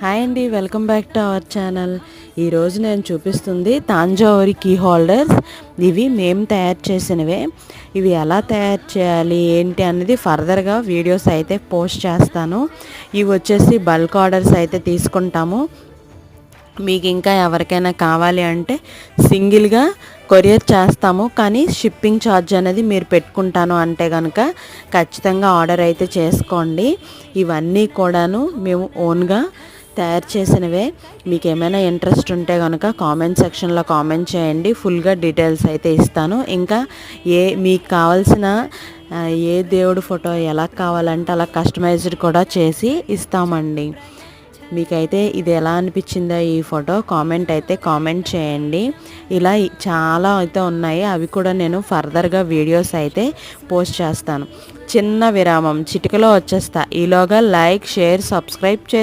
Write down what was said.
Hi అండి, welcome back to our channel. ఈరోజు నేను చూపిస్తుంది తాంజావూరి కీ హోల్డర్స్. ఇవి మేము తయారు చేసినవే. ఇవి ఎలా తయారు చేయాలి ఏంటి అనేది ఫర్దర్గా వీడియోస్ అయితే పోస్ట్ చేస్తాను. ఇవి వచ్చేసి బల్క్ ఆర్డర్స్ అయితే తీసుకుంటాము. మీకు ఇంకా ఎవరికైనా కావాలి అంటే సింగిల్గా కొరియర్ చేస్తాము, కానీ షిప్పింగ్ ఛార్జ్ అనేది మీరు పెట్టుకుంటాను అంటే కనుక ఖచ్చితంగా ఆర్డర్ అయితే చేసుకోండి. ఇవన్నీ కూడాను మేము ఓన్గా తయారు చేసినవే. మీకు ఏమైనా ఇంట్రెస్ట్ ఉంటే కనుక కామెంట్ సెక్షన్లో కామెంట్ చేయండి, ఫుల్గా డీటెయిల్స్ అయితే ఇస్తాను. ఇంకా మీకు కావాల్సిన ఏ దేవుడి ఫోటో ఎలా కావాలంటే అలా కస్టమైజ్డ్ కూడా చేసి ఇస్తామండి. మీకైతే ఇది ఎలా అనిపించిందో ఈ ఫోటో కామెంట్ చేయండి. ఇలా చాలా అయితే ఉన్నాయి, అవి కూడా నేను ఫర్దర్గా వీడియోస్ అయితే పోస్ట్ చేస్తాను. చిన్న విరామం, చిటికలో వచ్చేస్తా. ఈలోగా లైక్, షేర్, సబ్స్క్రైబ్ చేసి